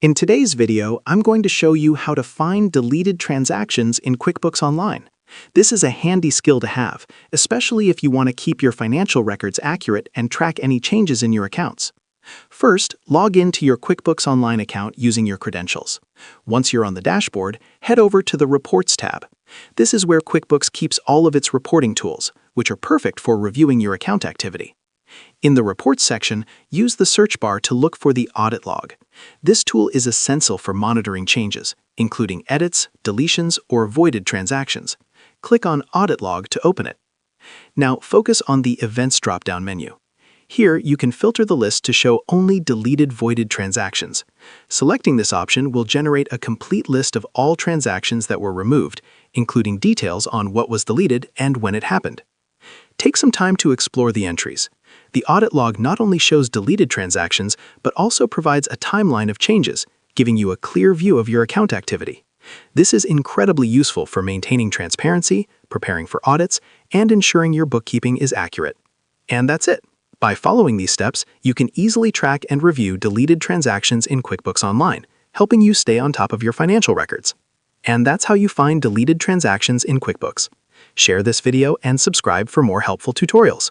In today's video, I'm going to show you how to find deleted transactions in QuickBooks Online. This is a handy skill to have, especially if you want to keep your financial records accurate and track any changes in your accounts. First, log into your QuickBooks Online account using your credentials. Once you're on the dashboard, head over to the Reports tab. This is where QuickBooks keeps all of its reporting tools, which are perfect for reviewing your account activity. In the Reports section, use the search bar to look for the Audit Log. This tool is essential for monitoring changes, including edits, deletions, or voided transactions. Click on Audit Log to open it. Now focus on the Events drop-down menu. Here, you can filter the list to show only deleted voided transactions. Selecting this option will generate a complete list of all transactions that were removed, including details on what was deleted and when it happened. Take some time to explore the entries. The Audit Log not only shows deleted transactions, but also provides a timeline of changes, giving you a clear view of your account activity. This is incredibly useful for maintaining transparency, preparing for audits, and ensuring your bookkeeping is accurate. And that's it. By following these steps, you can easily track and review deleted transactions in QuickBooks Online, helping you stay on top of your financial records. And that's how you find deleted transactions in QuickBooks. Share this video and subscribe for more helpful tutorials.